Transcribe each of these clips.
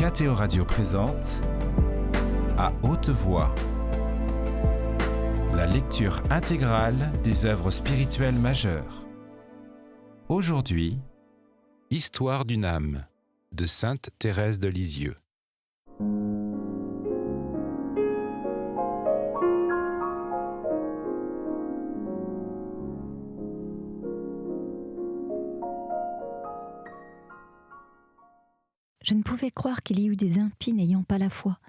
KTO Radio présente À haute voix, la lecture intégrale des œuvres spirituelles majeures. Aujourd'hui, Histoire d'une âme de Sainte Thérèse de Lisieux. Je ne pouvais croire qu'il y eût des impies n'ayant pas la foi.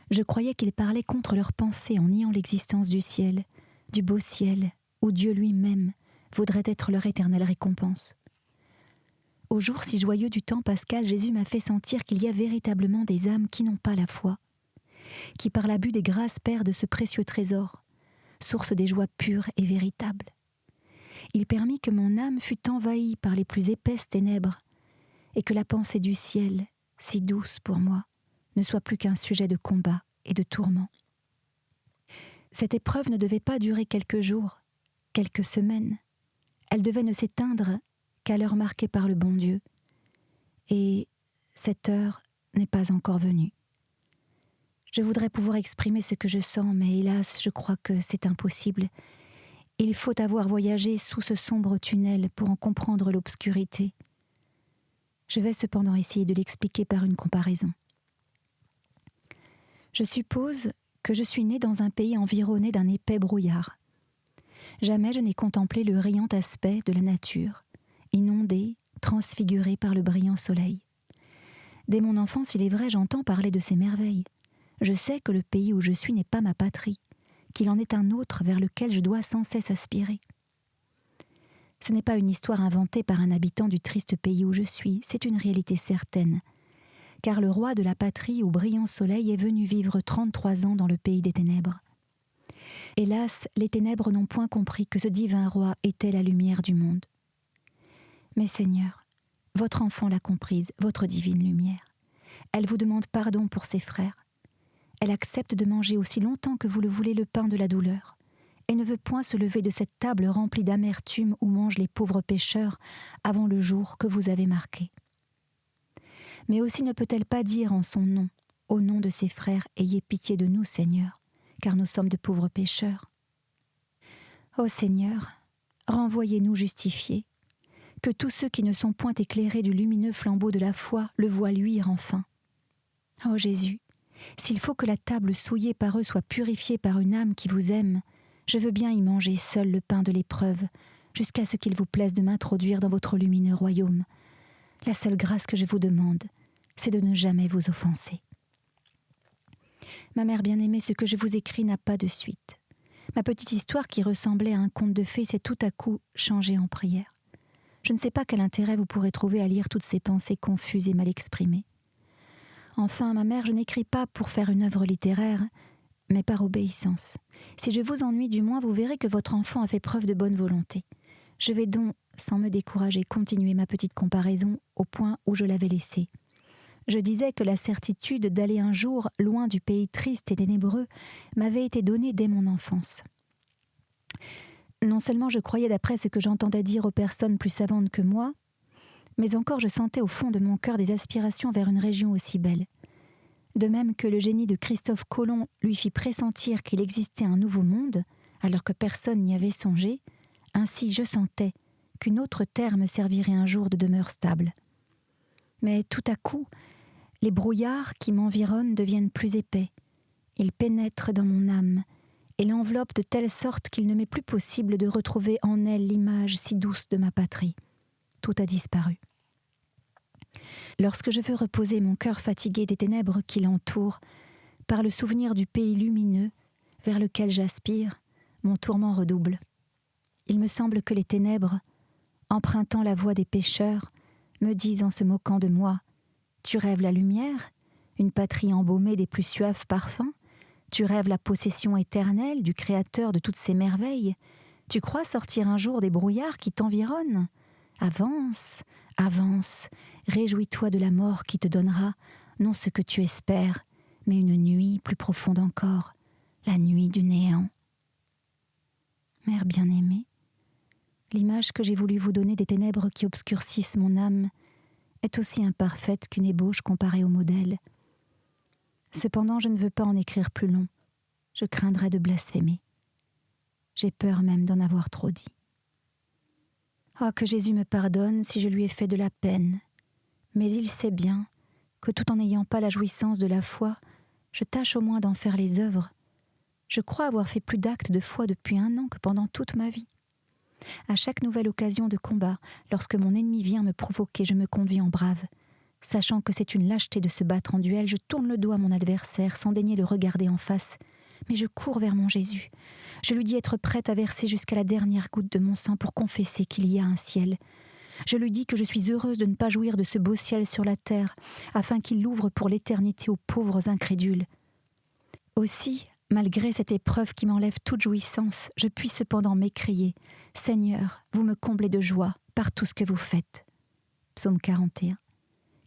Je croyais qu'ils parlaient contre leurs pensées en niant l'existence du ciel, du beau ciel, où Dieu lui-même voudrait être leur éternelle récompense. Au jour si joyeux du temps pascal, Jésus m'a fait sentir qu'il y a véritablement des âmes qui n'ont pas la foi, qui par l'abus des grâces perdent ce précieux trésor, source des joies pures et véritables. Il permit que mon âme fût envahie par les plus épaisses ténèbres, et que la pensée du ciel, si douce pour moi, ne soit plus qu'un sujet de combat et de tourment. Cette épreuve ne devait pas durer quelques jours, quelques semaines. Elle devait ne s'éteindre qu'à l'heure marquée par le bon Dieu. Et cette heure n'est pas encore venue. Je voudrais pouvoir exprimer ce que je sens, mais hélas, je crois que c'est impossible. Il faut avoir voyagé sous ce sombre tunnel pour en comprendre l'obscurité. Je vais cependant essayer de l'expliquer par une comparaison. Je suppose que je suis née dans un pays environné d'un épais brouillard. Jamais je n'ai contemplé le riant aspect de la nature, inondée, transfigurée par le brillant soleil. Dès mon enfance, il est vrai, j'entends parler de ces merveilles. Je sais que le pays où je suis n'est pas ma patrie, qu'il en est un autre vers lequel je dois sans cesse aspirer. Ce n'est pas une histoire inventée par un habitant du triste pays où je suis, c'est une réalité certaine, car le roi de la patrie au brillant soleil est venu vivre 33 ans dans le pays des ténèbres. Hélas, les ténèbres n'ont point compris que ce divin roi était la lumière du monde. Mais Seigneur, votre enfant l'a comprise, votre divine lumière. Elle vous demande pardon pour ses frères. Elle accepte de manger aussi longtemps que vous le voulez le pain de la douleur, et ne veut point se lever de cette table remplie d'amertume où mangent les pauvres pécheurs avant le jour que vous avez marqué. Mais aussi ne peut-elle pas dire en son nom, au nom de ses frères, « Ayez pitié de nous, Seigneur, car nous sommes de pauvres pécheurs. » Ô Seigneur, renvoyez-nous justifiés, que tous ceux qui ne sont point éclairés du lumineux flambeau de la foi le voient luire enfin. Ô Jésus, s'il faut que la table souillée par eux soit purifiée par une âme qui vous aime, je veux bien y manger seul le pain de l'épreuve, jusqu'à ce qu'il vous plaise de m'introduire dans votre lumineux royaume. La seule grâce que je vous demande, c'est de ne jamais vous offenser. Ma mère bien-aimée, ce que je vous écris n'a pas de suite. Ma petite histoire qui ressemblait à un conte de fées s'est tout à coup changée en prière. Je ne sais pas quel intérêt vous pourrez trouver à lire toutes ces pensées confuses et mal exprimées. Enfin, ma mère, je n'écris pas pour faire une œuvre littéraire, mais par obéissance. Si je vous ennuie, du moins vous verrez que votre enfant a fait preuve de bonne volonté. Je vais donc, sans me décourager, continuer ma petite comparaison au point où je l'avais laissée. Je disais que la certitude d'aller un jour loin du pays triste et ténébreux m'avait été donnée dès mon enfance. Non seulement je croyais d'après ce que j'entendais dire aux personnes plus savantes que moi, mais encore je sentais au fond de mon cœur des aspirations vers une région aussi belle. De même que le génie de Christophe Colomb lui fit pressentir qu'il existait un nouveau monde, alors que personne n'y avait songé, ainsi je sentais qu'une autre terre me servirait un jour de demeure stable. Mais tout à coup, les brouillards qui m'environnent deviennent plus épais. Ils pénètrent dans mon âme et l'enveloppent de telle sorte qu'il ne m'est plus possible de retrouver en elle l'image si douce de ma patrie. Tout a disparu. Lorsque je veux reposer mon cœur fatigué des ténèbres qui l'entourent, par le souvenir du pays lumineux vers lequel j'aspire, mon tourment redouble. Il me semble que les ténèbres, empruntant la voie des pécheurs, me disent en se moquant de moi : « Tu rêves la lumière, une patrie embaumée des plus suaves parfums ? Tu rêves la possession éternelle du Créateur de toutes ces merveilles ? Tu crois sortir un jour des brouillards qui t'environnent ? Avance, avance, réjouis-toi de la mort qui te donnera, non ce que tu espères, mais une nuit plus profonde encore, la nuit du néant. » Mère bien-aimée, l'image que j'ai voulu vous donner des ténèbres qui obscurcissent mon âme est aussi imparfaite qu'une ébauche comparée au modèle. Cependant, je ne veux pas en écrire plus long. Je craindrais de blasphémer. J'ai peur même d'en avoir trop dit. Ah, que Jésus me pardonne si je lui ai fait de la peine. Mais il sait bien que tout en n'ayant pas la jouissance de la foi, je tâche au moins d'en faire les œuvres. Je crois avoir fait plus d'actes de foi depuis 1 an que pendant toute ma vie. À chaque nouvelle occasion de combat, lorsque mon ennemi vient me provoquer, je me conduis en brave. Sachant que c'est une lâcheté de se battre en duel, je tourne le dos à mon adversaire sans daigner le regarder en face. Mais je cours vers mon Jésus. Je lui dis être prête à verser jusqu'à la dernière goutte de mon sang pour confesser qu'il y a un ciel. Je lui dis que je suis heureuse de ne pas jouir de ce beau ciel sur la terre, afin qu'il l'ouvre pour l'éternité aux pauvres incrédules. Aussi, malgré cette épreuve qui m'enlève toute jouissance, je puis cependant m'écrier « Seigneur, vous me comblez de joie par tout ce que vous faites. » Psaume 41.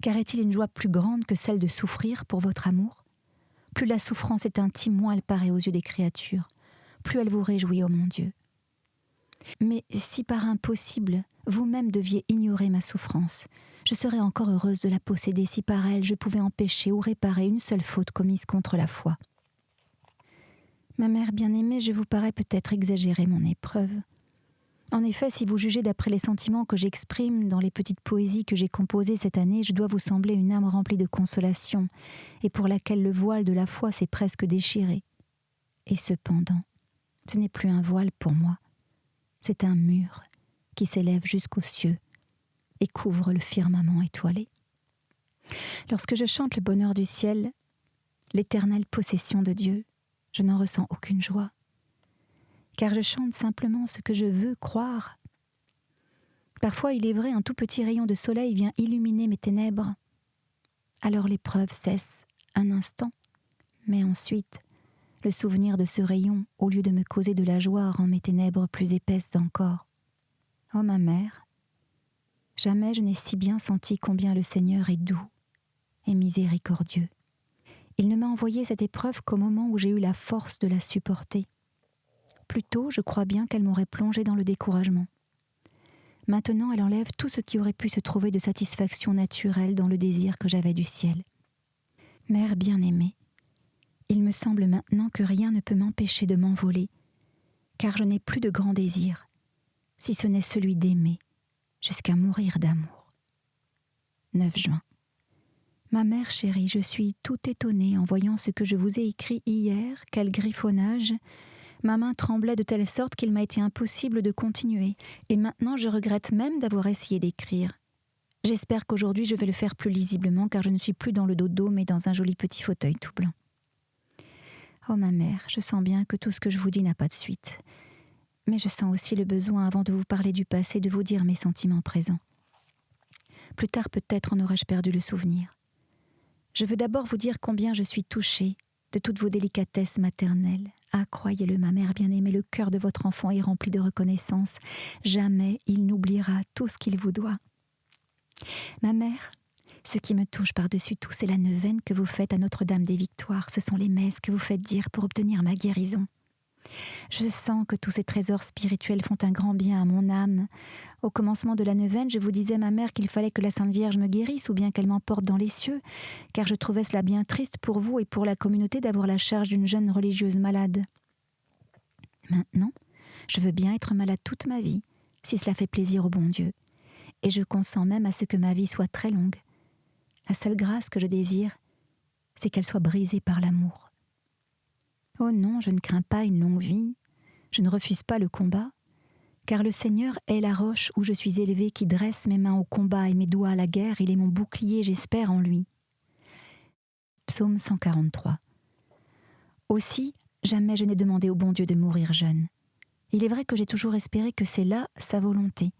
Car est-il une joie plus grande que celle de souffrir pour votre amour ? Plus la souffrance est intime, moins elle paraît aux yeux des créatures. Plus elle vous réjouit, ô mon Dieu. Mais si par impossible, vous-même deviez ignorer ma souffrance, je serais encore heureuse de la posséder si par elle je pouvais empêcher ou réparer une seule faute commise contre la foi. Ma mère bien-aimée, je vous parais peut-être exagérer mon épreuve. En effet, si vous jugez d'après les sentiments que j'exprime dans les petites poésies que j'ai composées cette année, je dois vous sembler une âme remplie de consolation et pour laquelle le voile de la foi s'est presque déchiré. Et cependant, ce n'est plus un voile pour moi, c'est un mur qui s'élève jusqu'aux cieux et couvre le firmament étoilé. Lorsque je chante le bonheur du ciel, l'éternelle possession de Dieu, je n'en ressens aucune joie, car je chante simplement ce que je veux croire. Parfois, il est vrai, un tout petit rayon de soleil vient illuminer mes ténèbres. Alors l'épreuve cesse un instant, mais ensuite, le souvenir de ce rayon, au lieu de me causer de la joie, rend mes ténèbres plus épaisses encore. Oh ma mère, jamais je n'ai si bien senti combien le Seigneur est doux et miséricordieux. Il ne m'a envoyé cette épreuve qu'au moment où j'ai eu la force de la supporter. Plus tôt, je crois bien qu'elle m'aurait plongé dans le découragement. Maintenant, elle enlève tout ce qui aurait pu se trouver de satisfaction naturelle dans le désir que j'avais du ciel. Mère bien-aimée, il me semble maintenant que rien ne peut m'empêcher de m'envoler, car je n'ai plus de grand désir, si ce n'est celui d'aimer, jusqu'à mourir d'amour. 9 juin. Ma mère chérie, je suis tout étonnée en voyant ce que je vous ai écrit hier, quel griffonnage. Ma main tremblait de telle sorte qu'il m'a été impossible de continuer, et maintenant je regrette même d'avoir essayé d'écrire. J'espère qu'aujourd'hui je vais le faire plus lisiblement, car je ne suis plus dans le dodo, mais dans un joli petit fauteuil tout blanc. Oh ma mère, je sens bien que tout ce que je vous dis n'a pas de suite. Mais je sens aussi le besoin, avant de vous parler du passé, de vous dire mes sentiments présents. Plus tard peut-être en aurais-je perdu le souvenir. Je veux d'abord vous dire combien je suis touchée de toutes vos délicatesses maternelles. Ah, croyez-le, ma mère bien-aimée, le cœur de votre enfant est rempli de reconnaissance. Jamais il n'oubliera tout ce qu'il vous doit. Ma mère, ce qui me touche par-dessus tout, c'est la neuvaine que vous faites à Notre-Dame des Victoires. Ce sont les messes que vous faites dire pour obtenir ma guérison. Je sens que tous ces trésors spirituels font un grand bien à mon âme. Au commencement de la neuvaine, je vous disais, ma mère, qu'il fallait que la Sainte Vierge me guérisse ou bien qu'elle m'emporte dans les cieux, car je trouvais cela bien triste pour vous et pour la communauté d'avoir la charge d'une jeune religieuse malade. Maintenant, je veux bien être malade toute ma vie, si cela fait plaisir au bon Dieu, et je consens même à ce que ma vie soit très longue. La seule grâce que je désire, c'est qu'elle soit brisée par l'amour. Oh non, je ne crains pas une longue vie, je ne refuse pas le combat, car le Seigneur est la roche où je suis élevée, qui dresse mes mains au combat et mes doigts à la guerre. Il est mon bouclier, j'espère en lui. Psaume 143. Aussi, jamais je n'ai demandé au bon Dieu de mourir jeune. Il est vrai que j'ai toujours espéré que c'est là sa volonté.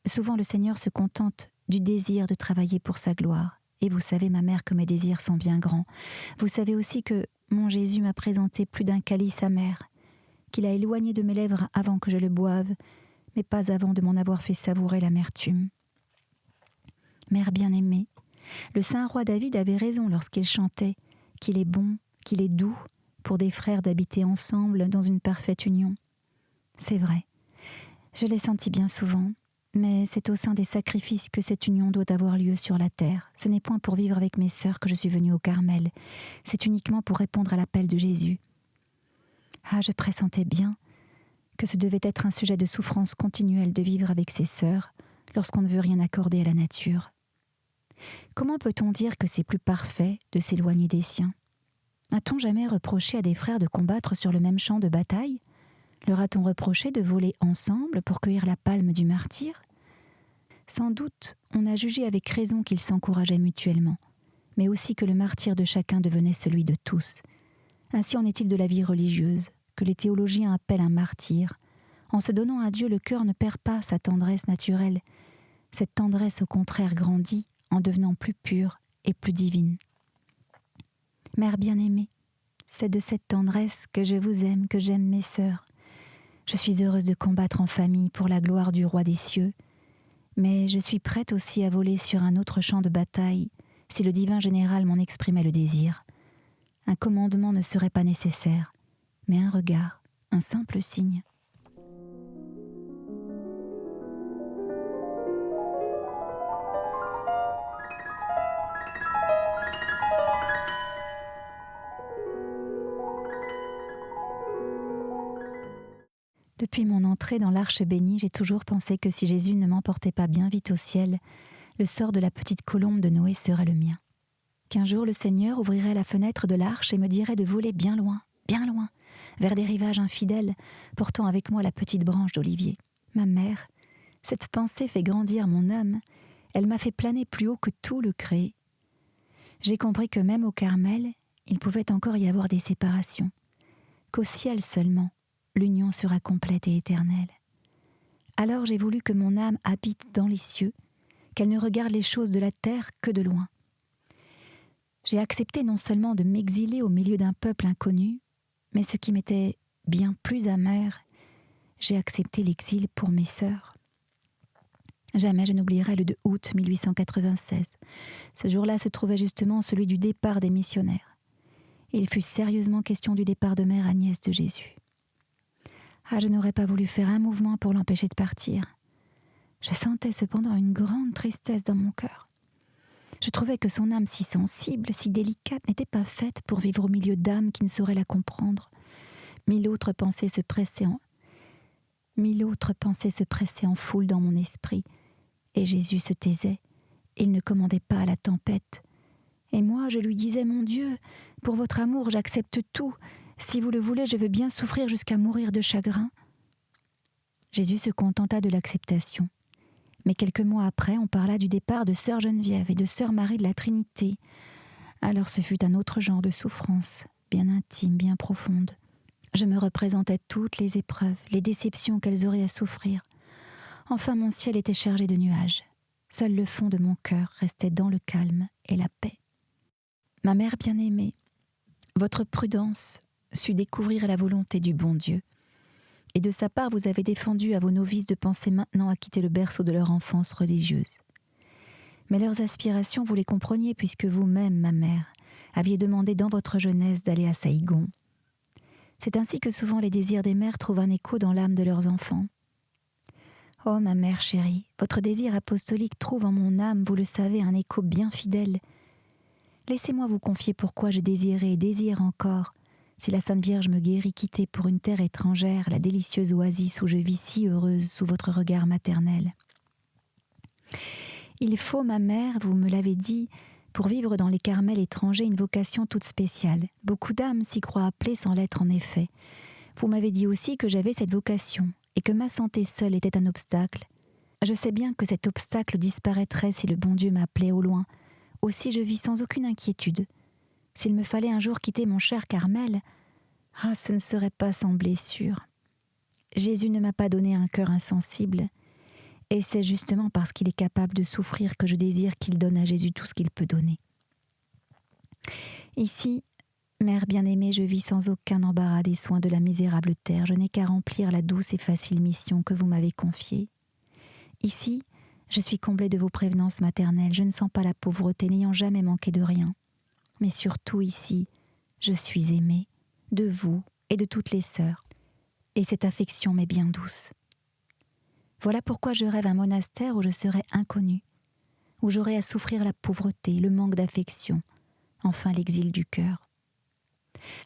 Souvent le Seigneur se contente du désir de travailler pour sa gloire. Et vous savez, ma mère, que mes désirs sont bien grands. Vous savez aussi que mon Jésus m'a présenté plus d'un calice amer, qu'il a éloigné de mes lèvres avant que je le boive, mais pas avant de m'en avoir fait savourer l'amertume. Mère bien-aimée, le saint roi David avait raison lorsqu'il chantait qu'il est bon, qu'il est doux pour des frères d'habiter ensemble dans une parfaite union. C'est vrai, je l'ai senti bien souvent, Mais c'est au sein des sacrifices que cette union doit avoir lieu sur la terre. Ce n'est point pour vivre avec mes sœurs que je suis venue au Carmel, c'est uniquement pour répondre à l'appel de Jésus. Ah, je pressentais bien que ce devait être un sujet de souffrance continuelle de vivre avec ses sœurs lorsqu'on ne veut rien accorder à la nature. Comment peut-on dire que c'est plus parfait de s'éloigner des siens ? A-t-on jamais reproché à des frères de combattre sur le même champ de bataille ? Leur a-t-on reproché de voler ensemble pour cueillir la palme du martyre ? Sans doute, on a jugé avec raison qu'ils s'encourageaient mutuellement, mais aussi que le martyre de chacun devenait celui de tous. Ainsi en est-il de la vie religieuse, que les théologiens appellent un martyr. En se donnant à Dieu, le cœur ne perd pas sa tendresse naturelle. Cette tendresse, au contraire, grandit en devenant plus pure et plus divine. Mère bien-aimée, c'est de cette tendresse que je vous aime, que j'aime mes sœurs. Je suis heureuse de combattre en famille pour la gloire du Roi des cieux, mais je suis prête aussi à voler sur un autre champ de bataille si le divin général m'en exprimait le désir. Un commandement ne serait pas nécessaire, mais un regard, un simple signe. Depuis mon entrée dans l'Arche bénie, j'ai toujours pensé que si Jésus ne m'emportait pas bien vite au ciel, le sort de la petite colombe de Noé serait le mien. Qu'un jour le Seigneur ouvrirait la fenêtre de l'Arche et me dirait de voler bien loin, vers des rivages infidèles, portant avec moi la petite branche d'olivier. Ma mère, cette pensée fait grandir mon âme, elle m'a fait planer plus haut que tout le créé. J'ai compris que même au Carmel, il pouvait encore y avoir des séparations, qu'au ciel seulement, l'union sera complète et éternelle. Alors j'ai voulu que mon âme habite dans les cieux, qu'elle ne regarde les choses de la terre que de loin. J'ai accepté non seulement de m'exiler au milieu d'un peuple inconnu, mais ce qui m'était bien plus amer, j'ai accepté l'exil pour mes sœurs. Jamais je n'oublierai le 2 août 1896. Ce jour-là se trouvait justement celui du départ des missionnaires. Il fut sérieusement question du départ de mère Agnès de Jésus. Ah, je n'aurais pas voulu faire un mouvement pour l'empêcher de partir. Je sentais cependant une grande tristesse dans mon cœur. Je trouvais que son âme si sensible, si délicate, n'était pas faite pour vivre au milieu d'âmes qui ne sauraient la comprendre. Mille autres pensées se pressaient en foule dans mon esprit. Et Jésus se taisait. Il ne commandait pas à la tempête. Et moi, je lui disais, « Mon Dieu, pour votre amour, j'accepte tout. Si vous le voulez, je veux bien souffrir jusqu'à mourir de chagrin. » Jésus se contenta de l'acceptation. Mais quelques mois après, on parla du départ de sœur Geneviève et de sœur Marie de la Trinité. Alors ce fut un autre genre de souffrance, bien intime, bien profonde. Je me représentais toutes les épreuves, les déceptions qu'elles auraient à souffrir. Enfin, mon ciel était chargé de nuages. Seul le fond de mon cœur restait dans le calme et la paix. Ma mère bien-aimée, votre prudence sut découvrir la volonté du bon Dieu. Et de sa part, vous avez défendu à vos novices de penser maintenant à quitter le berceau de leur enfance religieuse. Mais leurs aspirations, vous les compreniez puisque vous-même, ma mère, aviez demandé dans votre jeunesse d'aller à Saïgon. C'est ainsi que souvent les désirs des mères trouvent un écho dans l'âme de leurs enfants. Oh, ma mère chérie, votre désir apostolique trouve en mon âme, vous le savez, un écho bien fidèle. Laissez-moi vous confier pourquoi j'ai désiré et désire encore, si la Sainte Vierge me guérit, quitter pour une terre étrangère la délicieuse oasis où je vis si heureuse sous votre regard maternel. Il faut, ma mère, vous me l'avez dit, pour vivre dans les Carmels étrangers une vocation toute spéciale. Beaucoup d'âmes s'y croient appelées sans l'être en effet. Vous m'avez dit aussi que j'avais cette vocation et que ma santé seule était un obstacle. Je sais bien que cet obstacle disparaîtrait si le bon Dieu m'appelait au loin. Aussi je vis sans aucune inquiétude. S'il me fallait un jour quitter mon cher Carmel, ce ne serait pas sans blessure. Jésus ne m'a pas donné un cœur insensible, et c'est justement parce qu'il est capable de souffrir que je désire qu'il donne à Jésus tout ce qu'il peut donner. Ici, mère bien-aimée, je vis sans aucun embarras des soins de la misérable terre. Je n'ai qu'à remplir la douce et facile mission que vous m'avez confiée. Ici, je suis comblée de vos prévenances maternelles. Je ne sens pas la pauvreté, n'ayant jamais manqué de rien. Mais surtout ici, je suis aimée de vous et de toutes les sœurs. Et cette affection m'est bien douce. Voilà pourquoi je rêve un monastère où je serai inconnue, où j'aurai à souffrir la pauvreté, le manque d'affection, enfin l'exil du cœur.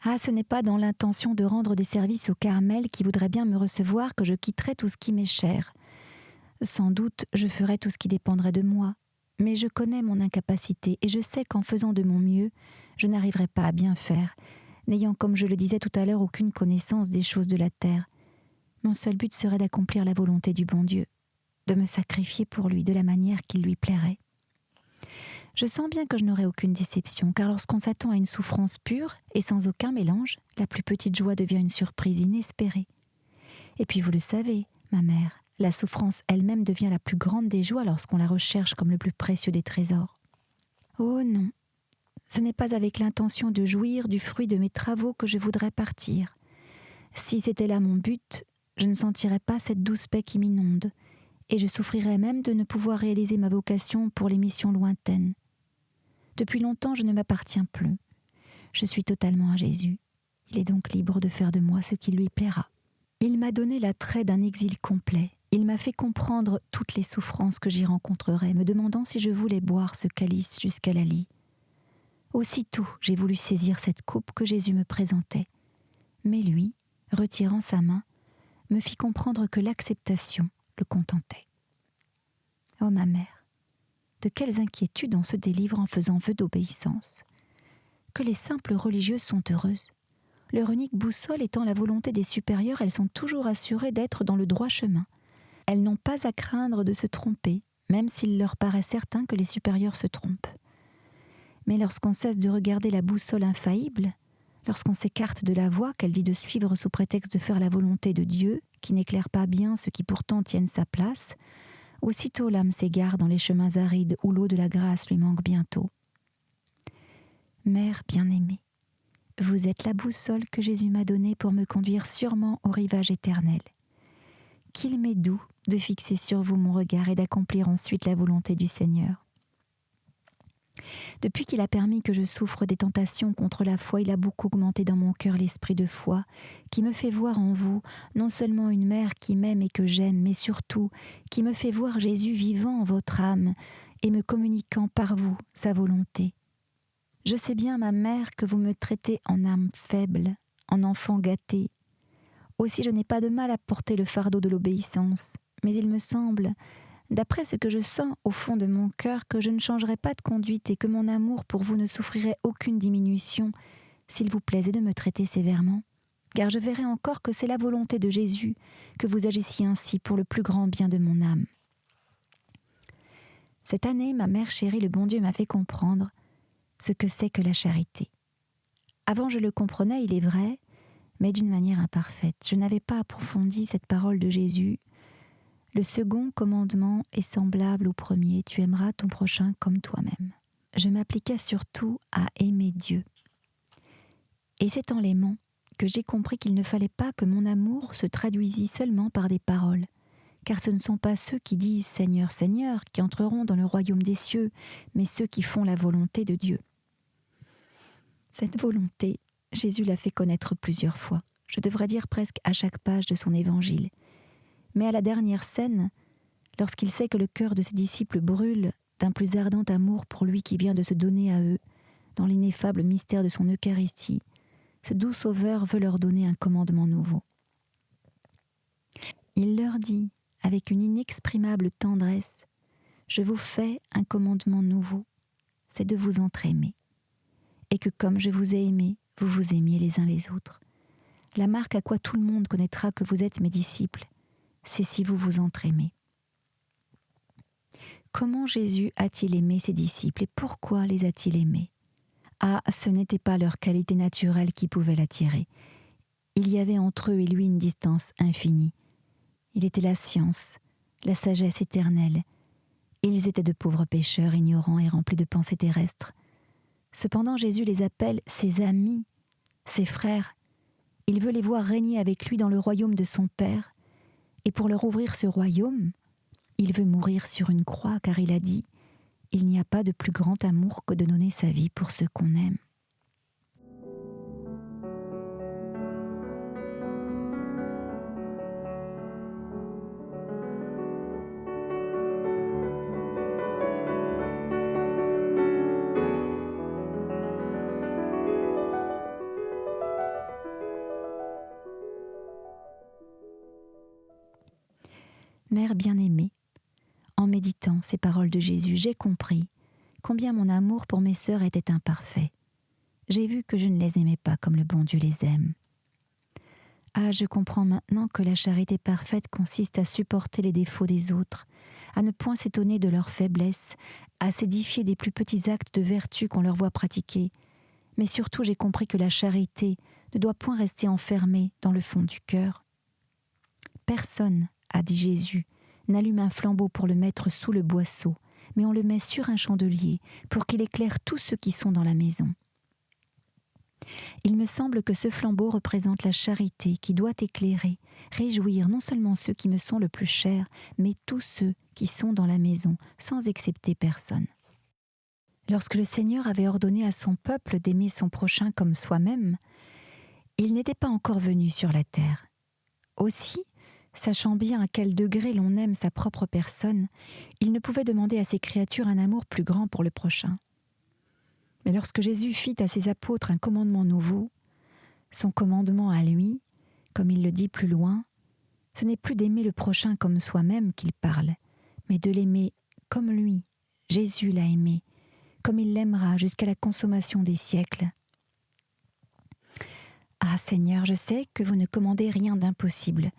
Ah, ce n'est pas dans l'intention de rendre des services au Carmel qui voudrait bien me recevoir que je quitterai tout ce qui m'est cher. Sans doute, je ferai tout ce qui dépendrait de moi, mais je connais mon incapacité et je sais qu'en faisant de mon mieux, je n'arriverai pas à bien faire, n'ayant, comme je le disais tout à l'heure, aucune connaissance des choses de la terre. Mon seul but serait d'accomplir la volonté du bon Dieu, de me sacrifier pour lui de la manière qui lui plairait. Je sens bien que je n'aurai aucune déception, car lorsqu'on s'attend à une souffrance pure et sans aucun mélange, la plus petite joie devient une surprise inespérée. Et puis vous le savez, ma mère, la souffrance elle-même devient la plus grande des joies lorsqu'on la recherche comme le plus précieux des trésors. Oh non, ce n'est pas avec l'intention de jouir du fruit de mes travaux que je voudrais partir. Si c'était là mon but, je ne sentirais pas cette douce paix qui m'inonde, et je souffrirais même de ne pouvoir réaliser ma vocation pour les missions lointaines. Depuis longtemps, je ne m'appartiens plus. Je suis totalement à Jésus. Il est donc libre de faire de moi ce qui lui plaira. Il m'a donné l'attrait d'un exil complet. Il m'a fait comprendre toutes les souffrances que j'y rencontrerais, me demandant si je voulais boire ce calice jusqu'à la lie. Aussitôt, j'ai voulu saisir cette coupe que Jésus me présentait. Mais lui, retirant sa main, me fit comprendre que l'acceptation le contentait. Oh ma mère, de quelles inquiétudes on se délivre en faisant vœu d'obéissance. Que les simples religieuses sont heureuses. Leur unique boussole étant la volonté des supérieurs, elles sont toujours assurées d'être dans le droit chemin. Elles n'ont pas à craindre de se tromper, même s'il leur paraît certain que les supérieurs se trompent. Mais lorsqu'on cesse de regarder la boussole infaillible, lorsqu'on s'écarte de la voie qu'elle dit de suivre sous prétexte de faire la volonté de Dieu, qui n'éclaire pas bien ceux qui pourtant tiennent sa place, aussitôt l'âme s'égare dans les chemins arides où l'eau de la grâce lui manque bientôt. Mère bien-aimée, vous êtes la boussole que Jésus m'a donnée pour me conduire sûrement au rivage éternel. Qu'il m'est doux de fixer sur vous mon regard et d'accomplir ensuite la volonté du Seigneur. Depuis qu'il a permis que je souffre des tentations contre la foi, il a beaucoup augmenté dans mon cœur l'esprit de foi, qui me fait voir en vous non seulement une mère qui m'aime et que j'aime, mais surtout qui me fait voir Jésus vivant en votre âme et me communiquant par vous sa volonté. Je sais bien, ma mère, que vous me traitez en âme faible, en enfant gâté. Aussi je n'ai pas de mal à porter le fardeau de l'obéissance, mais il me semble, d'après ce que je sens au fond de mon cœur, que je ne changerai pas de conduite et que mon amour pour vous ne souffrirait aucune diminution s'il vous plaisait de me traiter sévèrement, car je verrai encore que c'est la volonté de Jésus que vous agissiez ainsi pour le plus grand bien de mon âme. Cette année, ma mère chérie, le bon Dieu m'a fait comprendre ce que c'est que la charité. Avant, je le comprenais, il est vrai, mais d'une manière imparfaite. Je n'avais pas approfondi cette parole de Jésus. Le second commandement est semblable au premier, tu aimeras ton prochain comme toi-même. Je m'appliquais surtout à aimer Dieu. Et c'est en l'aimant que j'ai compris qu'il ne fallait pas que mon amour se traduisît seulement par des paroles, car ce ne sont pas ceux qui disent « Seigneur, Seigneur » qui entreront dans le royaume des cieux, mais ceux qui font la volonté de Dieu. Cette volonté, Jésus l'a fait connaître plusieurs fois, je devrais dire presque à chaque page de son évangile. Mais à la dernière scène, lorsqu'il sait que le cœur de ses disciples brûle d'un plus ardent amour pour lui qui vient de se donner à eux, dans l'ineffable mystère de son Eucharistie, ce doux Sauveur veut leur donner un commandement nouveau. Il leur dit, avec une inexprimable tendresse, « Je vous fais un commandement nouveau, c'est de vous entraimer. Et que comme je vous ai aimé, vous vous aimiez les uns les autres. La marque à quoi tout le monde connaîtra que vous êtes mes disciples, c'est si vous vous entraimez. » Comment Jésus a-t-il aimé ses disciples et pourquoi les a-t-il aimés ? Ah, ce n'était pas leur qualité naturelle qui pouvait l'attirer. Il y avait entre eux et lui une distance infinie. Il était la science, la sagesse éternelle. Ils étaient de pauvres pécheurs, ignorants et remplis de pensées terrestres. Cependant, Jésus les appelle ses amis, ses frères. Il veut les voir régner avec lui dans le royaume de son Père. Et pour leur ouvrir ce royaume, il veut mourir sur une croix, car il a dit « Il n'y a pas de plus grand amour que de donner sa vie pour ceux qu'on aime. » Mère bien-aimée, en méditant ces paroles de Jésus, j'ai compris combien mon amour pour mes sœurs était imparfait. J'ai vu que je ne les aimais pas comme le bon Dieu les aime. Ah, je comprends maintenant que la charité parfaite consiste à supporter les défauts des autres, à ne point s'étonner de leurs faiblesses, à s'édifier des plus petits actes de vertu qu'on leur voit pratiquer. Mais surtout, j'ai compris que la charité ne doit point rester enfermée dans le fond du cœur. Personne, a dit Jésus, n'allume un flambeau pour le mettre sous le boisseau, mais on le met sur un chandelier pour qu'il éclaire tous ceux qui sont dans la maison. Il me semble que ce flambeau représente la charité qui doit éclairer, réjouir non seulement ceux qui me sont le plus chers, mais tous ceux qui sont dans la maison, sans excepter personne. Lorsque le Seigneur avait ordonné à son peuple d'aimer son prochain comme soi-même, il n'était pas encore venu sur la terre. Aussi, sachant bien à quel degré l'on aime sa propre personne, il ne pouvait demander à ses créatures un amour plus grand pour le prochain. Mais lorsque Jésus fit à ses apôtres un commandement nouveau, son commandement à lui, comme il le dit plus loin, ce n'est plus d'aimer le prochain comme soi-même qu'il parle, mais de l'aimer comme lui, Jésus l'a aimé, comme il l'aimera jusqu'à la consommation des siècles. Ah Seigneur, je sais que vous ne commandez rien d'impossible.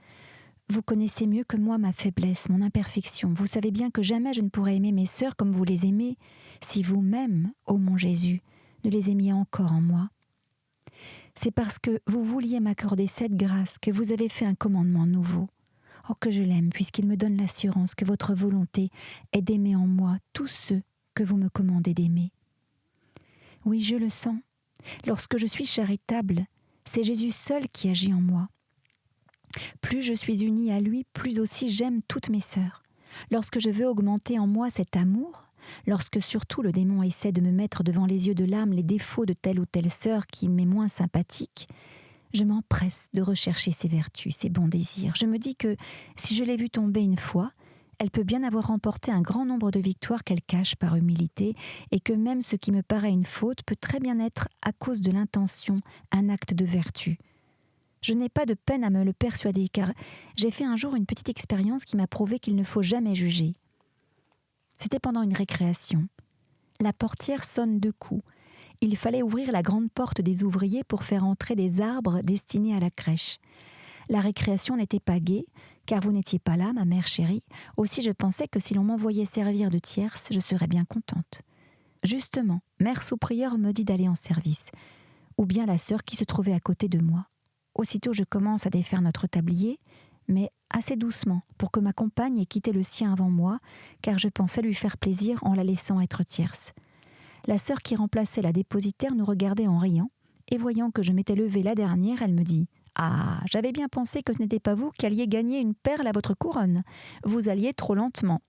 Vous connaissez mieux que moi ma faiblesse, mon imperfection. Vous savez bien que jamais je ne pourrais aimer mes sœurs comme vous les aimez, si vous-même, ô mon Jésus, ne les aimiez encore en moi. C'est parce que vous vouliez m'accorder cette grâce que vous avez fait un commandement nouveau. Oh, que je l'aime, puisqu'il me donne l'assurance que votre volonté est d'aimer en moi tous ceux que vous me commandez d'aimer. Oui, je le sens. Lorsque je suis charitable, c'est Jésus seul qui agit en moi. Plus je suis unie à lui, plus aussi j'aime toutes mes sœurs. Lorsque je veux augmenter en moi cet amour, lorsque surtout le démon essaie de me mettre devant les yeux de l'âme les défauts de telle ou telle sœur qui m'est moins sympathique, je m'empresse de rechercher ses vertus, ses bons désirs. Je me dis que si je l'ai vue tomber une fois, elle peut bien avoir remporté un grand nombre de victoires qu'elle cache par humilité, et que même ce qui me paraît une faute peut très bien être, à cause de l'intention, un acte de vertu. Je n'ai pas de peine à me le persuader, car j'ai fait un jour une petite expérience qui m'a prouvé qu'il ne faut jamais juger. C'était pendant une récréation. La portière sonne 2 coups. Il fallait ouvrir la grande porte des ouvriers pour faire entrer des arbres destinés à la crèche. La récréation n'était pas gaie, car vous n'étiez pas là, ma mère chérie. Aussi je pensais que si l'on m'envoyait servir de tierce, je serais bien contente. Justement, mère sous-prieure me dit d'aller en service, ou bien la sœur qui se trouvait à côté de moi. Aussitôt je commence à défaire notre tablier, mais assez doucement, pour que ma compagne ait quitté le sien avant moi, car je pensais lui faire plaisir en la laissant être tierce. La sœur qui remplaçait la dépositaire nous regardait en riant, et voyant que je m'étais levée la dernière, elle me dit « Ah, j'avais bien pensé que ce n'était pas vous qui alliez gagner une perle à votre couronne. Vous alliez trop lentement. »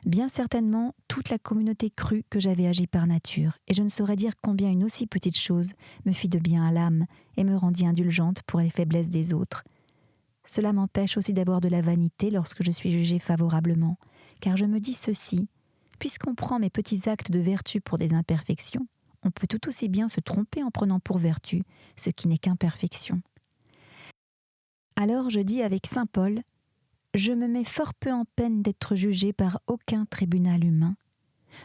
Bien certainement, toute la communauté crut que j'avais agi par nature, et je ne saurais dire combien une aussi petite chose me fit de bien à l'âme et me rendit indulgente pour les faiblesses des autres. Cela m'empêche aussi d'avoir de la vanité lorsque je suis jugée favorablement, car je me dis ceci, puisqu'on prend mes petits actes de vertu pour des imperfections, on peut tout aussi bien se tromper en prenant pour vertu ce qui n'est qu'imperfection. Alors je dis avec saint Paul, « Je me mets fort peu en peine d'être jugé par aucun tribunal humain.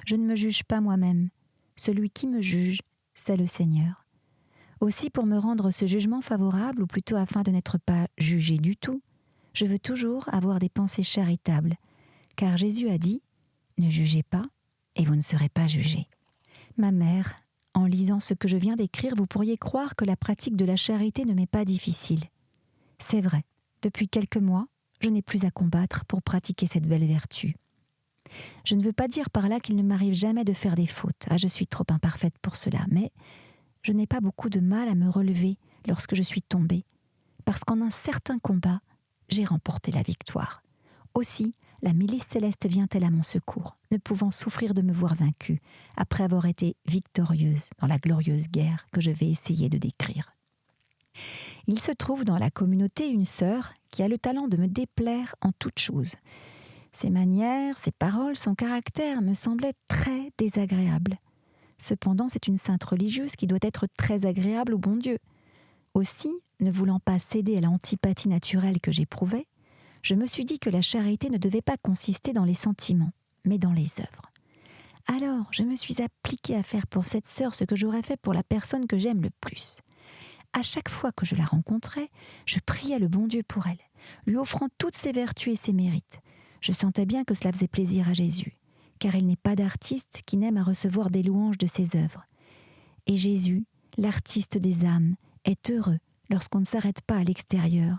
Je ne me juge pas moi-même. Celui qui me juge, c'est le Seigneur. Aussi pour me rendre ce jugement favorable, ou plutôt afin de n'être pas jugé du tout, je veux toujours avoir des pensées charitables, car Jésus a dit « Ne jugez pas, et vous ne serez pas jugés. » Ma mère, en lisant ce que je viens d'écrire, vous pourriez croire que la pratique de la charité ne m'est pas difficile. C'est vrai, depuis quelques mois, je n'ai plus à combattre pour pratiquer cette belle vertu. Je ne veux pas dire par là qu'il ne m'arrive jamais de faire des fautes. Ah, je suis trop imparfaite pour cela, mais je n'ai pas beaucoup de mal à me relever lorsque je suis tombée, parce qu'en un certain combat, j'ai remporté la victoire. Aussi, la milice céleste vient-elle à mon secours, ne pouvant souffrir de me voir vaincue, après avoir été victorieuse dans la glorieuse guerre que je vais essayer de décrire. Il se trouve dans la communauté une sœur qui a le talent de me déplaire en toutes choses. Ses manières, ses paroles, son caractère me semblaient très désagréables. Cependant, c'est une sainte religieuse qui doit être très agréable au bon Dieu. Aussi, ne voulant pas céder à l'antipathie naturelle que j'éprouvais, je me suis dit que la charité ne devait pas consister dans les sentiments, mais dans les œuvres. Alors, je me suis appliquée à faire pour cette sœur ce que j'aurais fait pour la personne que j'aime le plus. À chaque fois que je la rencontrais, je priais le bon Dieu pour elle, lui offrant toutes ses vertus et ses mérites. Je sentais bien que cela faisait plaisir à Jésus, car il n'est pas d'artiste qui n'aime à recevoir des louanges de ses œuvres. Et Jésus, l'artiste des âmes, est heureux lorsqu'on ne s'arrête pas à l'extérieur,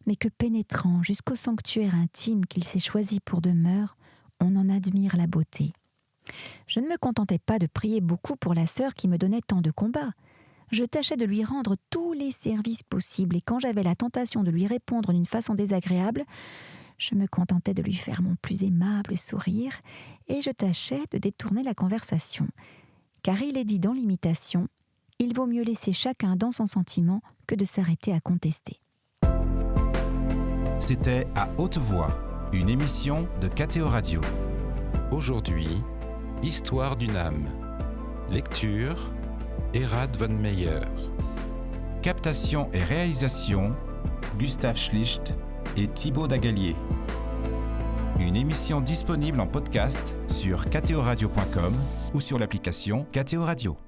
mais que pénétrant jusqu'au sanctuaire intime qu'il s'est choisi pour demeure, on en admire la beauté. Je ne me contentais pas de prier beaucoup pour la sœur qui me donnait tant de combats. Je tâchais de lui rendre tous les services possibles et quand j'avais la tentation de lui répondre d'une façon désagréable, je me contentais de lui faire mon plus aimable sourire et je tâchais de détourner la conversation. Car il est dit dans l'imitation, il vaut mieux laisser chacun dans son sentiment que de s'arrêter à contester. C'était À haute voix, une émission de KTO Radio. Aujourd'hui, Histoire d'une âme. Lecture, Erhard von Meyer. Captation et réalisation, Gustave Schlicht et Thibaut Dagalier. Une émission disponible en podcast sur ktoradio.com ou sur l'application KTO Radio.